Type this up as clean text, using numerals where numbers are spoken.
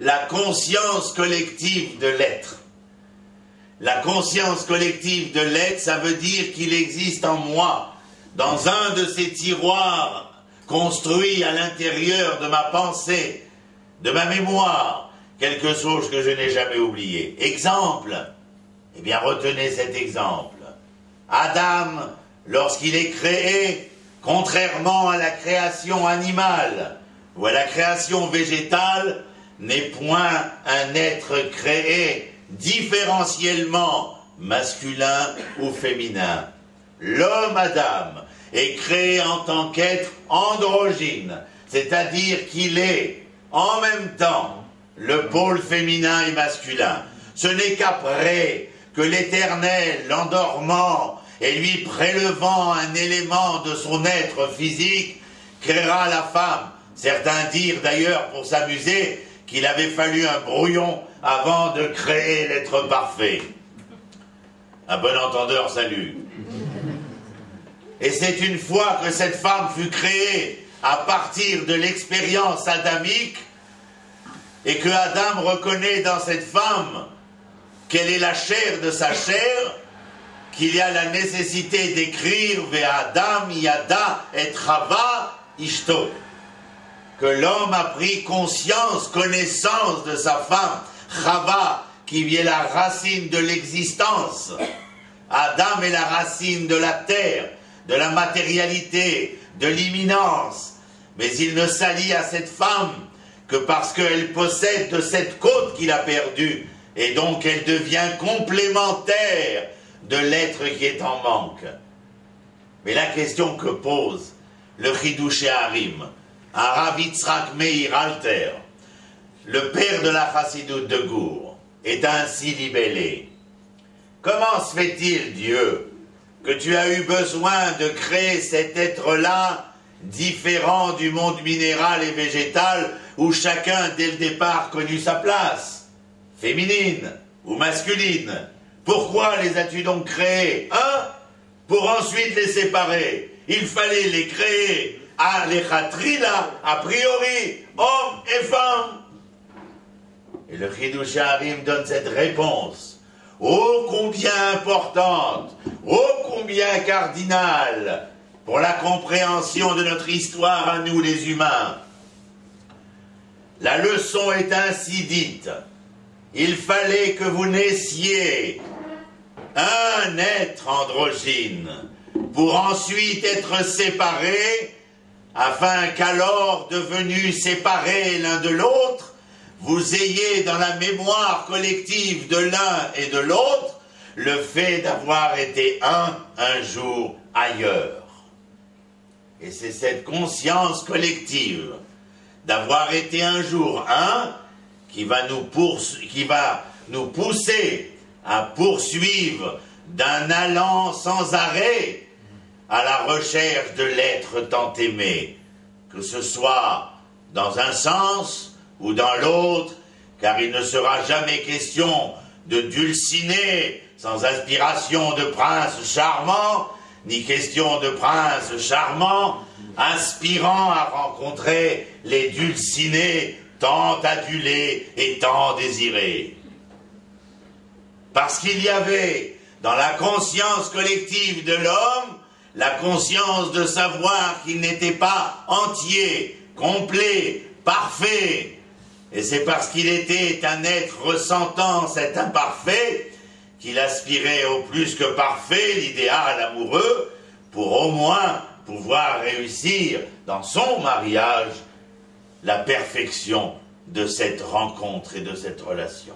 la conscience collective de l'être. La conscience collective de l'être, ça veut dire qu'il existe en moi, dans un de ces tiroirs construits à l'intérieur de ma pensée, de ma mémoire, quelque chose que je n'ai jamais oublié. Exemple, eh bien retenez cet exemple. Adam, lorsqu'il est créé, contrairement à la création animale ou à la création végétale, n'est point un être créé différentiellement masculin ou féminin. L'homme Adam est créé en tant qu'être androgyne, c'est-à-dire qu'il est en même temps le pôle féminin et masculin. Ce n'est qu'après que l'Éternel, l'endormant et lui prélevant un élément de son être physique, créera la femme. Certains dirent d'ailleurs, pour s'amuser, qu'il avait fallu un brouillon avant de créer l'être parfait. Un bon entendeur salue. Et c'est une fois que cette femme fut créée à partir de l'expérience adamique et que Adam reconnaît dans cette femme qu'elle est la chair de sa chair, qu'il y a la nécessité d'écrire « Ve'adam yada et chava ishto » que l'homme a pris conscience, connaissance de sa femme, Chava, qui est la racine de l'existence. Adam est la racine de la terre, de la matérialité, de l'imminence. Mais il ne s'allie à cette femme que parce qu'elle possède de cette côte qu'il a perdue, et donc elle devient complémentaire de l'être qui est en manque. Mais la question que pose le Chidouché Harim, Rav Yitzhak Meir Alter, le père de la Chassidoute de Gour, est ainsi libellé. Comment se fait-il, Dieu, que tu as eu besoin de créer cet être-là, différent du monde minéral et végétal, où chacun, dès le départ, connut sa place, féminine ou masculine? Pourquoi les as-tu donc créés, hein? Pour ensuite les séparer. Il fallait les créer à l'Echatrila, a priori, hommes et femmes. Et le Chidouché Harim donne cette réponse, ô combien importante, ô combien cardinale, pour la compréhension de notre histoire à nous les humains. La leçon est ainsi dite, il fallait que vous naissiez un être androgyne, pour ensuite être séparés, afin qu'alors, devenus séparés l'un de l'autre, vous ayez dans la mémoire collective de l'un et de l'autre le fait d'avoir été un jour ailleurs. Et c'est cette conscience collective d'avoir été un jour qui va nous pousser à poursuivre d'un allant sans arrêt à la recherche de l'être tant aimé, que ce soit dans un sens ou dans l'autre, car il ne sera jamais question de Dulcinée sans inspiration de prince charmant, ni question de prince charmant aspirant à rencontrer les Dulcinées tant adulées et tant désirées. Parce qu'il y avait dans la conscience collective de l'homme la conscience de savoir qu'il n'était pas entier, complet, parfait. Et c'est parce qu'il était un être ressentant cet imparfait qu'il aspirait au plus que parfait, l'idéal amoureux, pour au moins pouvoir réussir dans son mariage la perfection de cette rencontre et de cette relation.